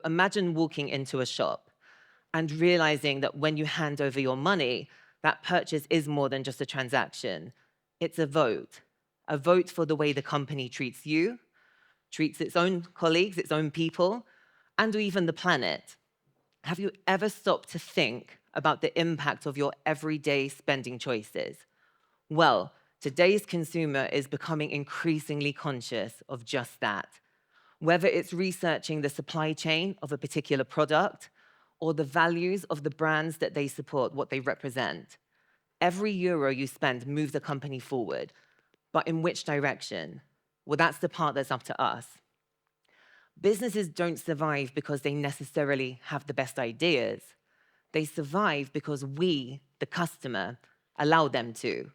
imagine walking into a shop and realizing that when you hand over your money, that purchase is more than just a transaction. It's a vote for the way the company treats you, treats its own colleagues, its own people, and even the planet. Have you ever stopped to think about the impact of your everyday spending choices? Well, today's consumer is becoming increasingly conscious of just that. Whether it's researching the supply chain of a particular product or the values of the brands that they support, what they represent. Every euro you spend moves a company forward, but in which direction? Well, that's the part that's up to us. Businesses don't survive because they necessarily have the best ideas. They survive because we, the customer, allow them to.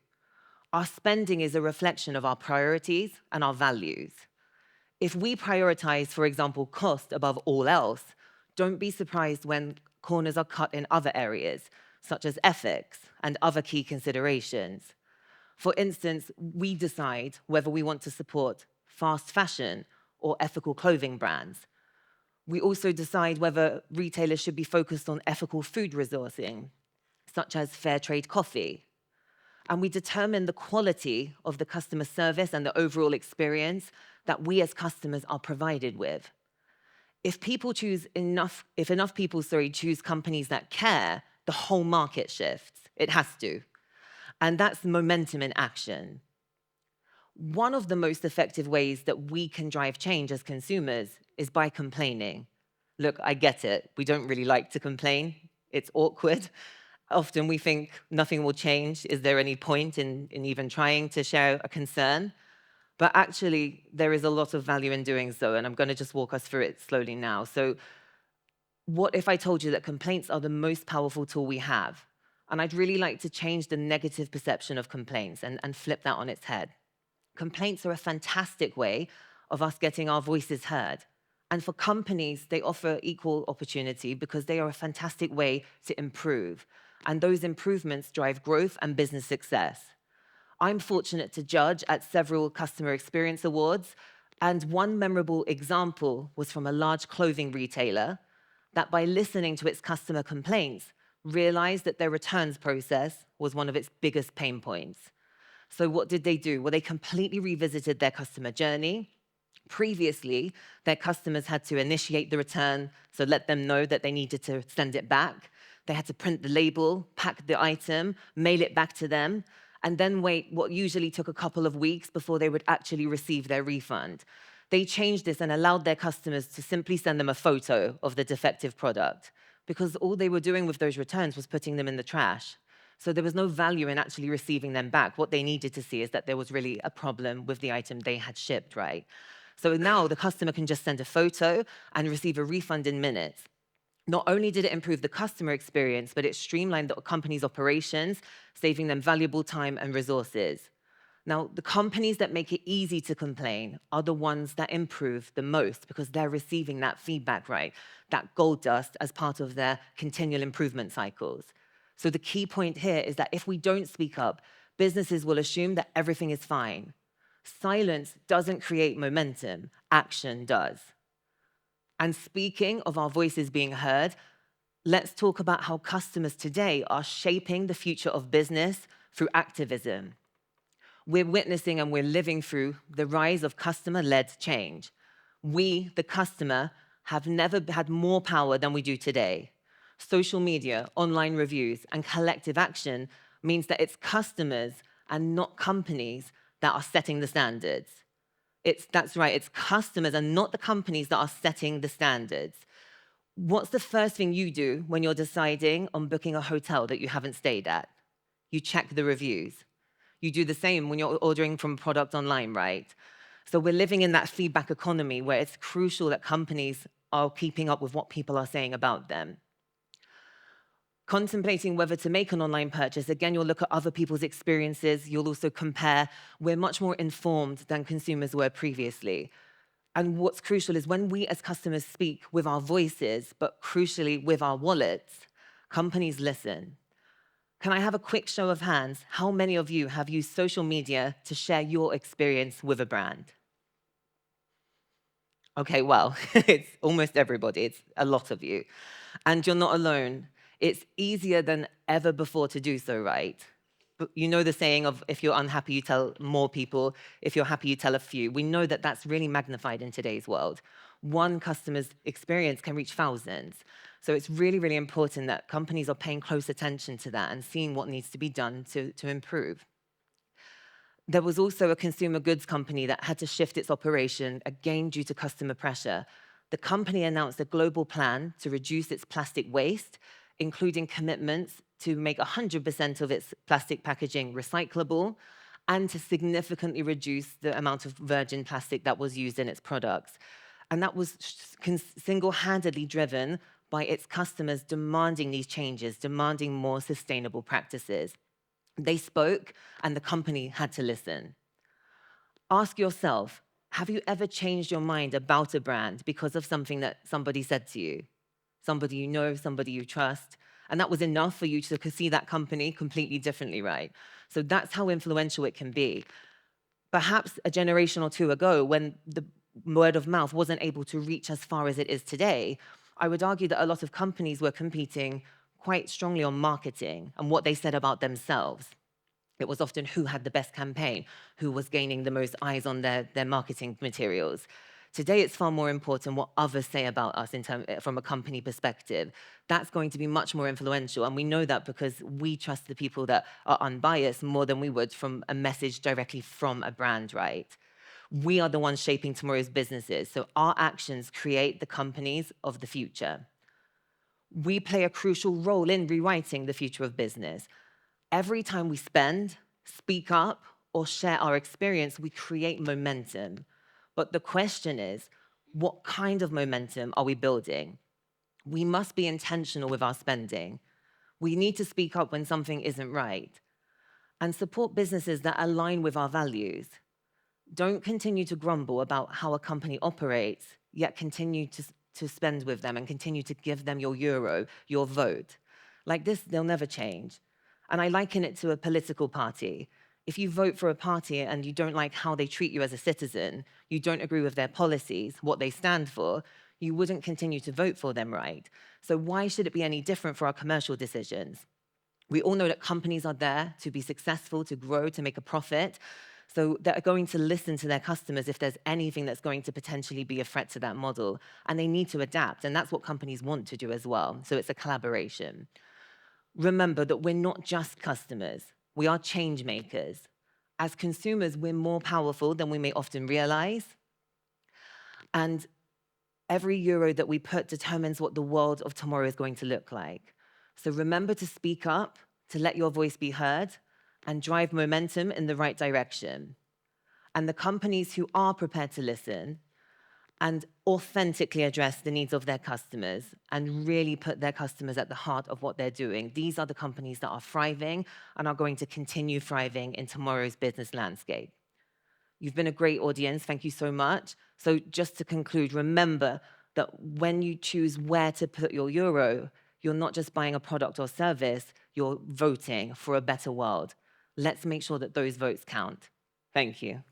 Our spending is a reflection of our priorities and our values. If we prioritize, for example, cost above all else, don't be surprised when corners are cut in other areas, such as ethics and other key considerations. For instance, we decide whether we want to support fast fashion or ethical clothing brands. We also decide whether retailers should be focused on ethical food resourcing, such as fair trade coffee. And we determine the quality of the customer service and the overall experience that we as customers are provided with. If enough people choose companies that care, the whole market shifts. It has to. And that's momentum in action. One of the most effective ways that we can drive change as consumers is by complaining. Look, I get it. We don't really like to complain. It's awkward. Often we think nothing will change. Is there any point in even trying to share a concern? But actually, there is a lot of value in doing so, and I'm going to just walk us through it slowly now. So what if I told you that complaints are the most powerful tool we have? And I'd really like to change the negative perception of complaints and flip that on its head. Complaints are a fantastic way of us getting our voices heard. And for companies, they offer equal opportunity because they are a fantastic way to improve. And those improvements drive growth and business success. I'm fortunate to judge at several customer experience awards, and one memorable example was from a large clothing retailer that, by listening to its customer complaints, realized that their returns process was one of its biggest pain points. So what did they do? Well, they completely revisited their customer journey. Previously, their customers had to initiate the return, so let them know that they needed to send it back. They had to print the label, pack the item, mail it back to them, and then wait what usually took a couple of weeks before they would actually receive their refund. They changed this and allowed their customers to simply send them a photo of the defective product, because all they were doing with those returns was putting them in the trash. So there was no value in actually receiving them back. What they needed to see is that there was really a problem with the item they had shipped, right? So now the customer can just send a photo and receive a refund in minutes. Not only did it improve the customer experience, but it streamlined the company's operations, saving them valuable time and resources. Now, the companies that make it easy to complain are the ones that improve the most because they're receiving that feedback, right? That gold dust as part of their continual improvement cycles. So the key point here is that if we don't speak up, businesses will assume that everything is fine. Silence doesn't create momentum, action does. And speaking of our voices being heard, let's talk about how customers today are shaping the future of business through activism. We're witnessing and we're living through the rise of customer-led change. We, the customer, have never had more power than we do today. Social media, online reviews, and collective action means that it's customers and not companies that are setting the standards. That's right, it's customers and not the companies that are setting the standards. What's the first thing you do when you're deciding on booking a hotel that you haven't stayed at? You check the reviews. You do the same when you're ordering from a product online, right? So we're living in that feedback economy where it's crucial that companies are keeping up with what people are saying about them. Contemplating whether to make an online purchase, again, you'll look at other people's experiences. You'll also compare. We're much more informed than consumers were previously. And what's crucial is when we as customers speak with our voices, but crucially with our wallets, companies listen. Can I have a quick show of hands? How many of you have used social media to share your experience with a brand? Okay, well, it's almost everybody. It's a lot of you. And you're not alone. It's easier than ever before to do so, right? But you know the saying of if you're unhappy, you tell more people. If you're happy, you tell a few. We know that that's really magnified in today's world. One customer's experience can reach thousands. So it's really, really important that companies are paying close attention to that and seeing what needs to be done to improve. There was also a consumer goods company that had to shift its operation, again due to customer pressure. The company announced a global plan to reduce its plastic waste, including commitments to make 100% of its plastic packaging recyclable and to significantly reduce the amount of virgin plastic that was used in its products. And that was single-handedly driven by its customers demanding these changes, demanding more sustainable practices. They spoke, and the company had to listen. Ask yourself, have you ever changed your mind about a brand because of something that somebody said to you? Somebody you know, somebody you trust, and that was enough for you to see that company completely differently, right? So that's how influential it can be. Perhaps a generation or two ago, when the word of mouth wasn't able to reach as far as it is today, I would argue that a lot of companies were competing quite strongly on marketing and what they said about themselves. It was often who had the best campaign, who was gaining the most eyes on their marketing materials. Today, it's far more important what others say about us from a company perspective. That's going to be much more influential, and we know that because we trust the people that are unbiased more than we would from a message directly from a brand, right? We are the ones shaping tomorrow's businesses, so our actions create the companies of the future. We play a crucial role in rewriting the future of business. Every time we spend, speak up, or share our experience, we create momentum. But the question is, what kind of momentum are we building? We must be intentional with our spending. We need to speak up when something isn't right and support businesses that align with our values. Don't continue to grumble about how a company operates, yet continue to spend with them and continue to give them your euro, your vote. Like this, they'll never change. And I liken it to a political party. If you vote for a party and you don't like how they treat you as a citizen, you don't agree with their policies, what they stand for, you wouldn't continue to vote for them, right? So why should it be any different for our commercial decisions? We all know that companies are there to be successful, to grow, to make a profit. So they're going to listen to their customers if there's anything that's going to potentially be a threat to that model. And they need to adapt. And that's what companies want to do as well. So it's a collaboration. Remember that we're not just customers. We are change makers. As consumers, we're more powerful than we may often realize. And every euro that we put determines what the world of tomorrow is going to look like. So remember to speak up, to let your voice be heard, and drive momentum in the right direction. And the companies who are prepared to listen and authentically address the needs of their customers and really put their customers at the heart of what they're doing, these are the companies that are thriving and are going to continue thriving in tomorrow's business landscape. You've been a great audience. Thank you so much. So just to conclude, remember that when you choose where to put your euro, you're not just buying a product or service, you're voting for a better world. Let's make sure that those votes count. Thank you.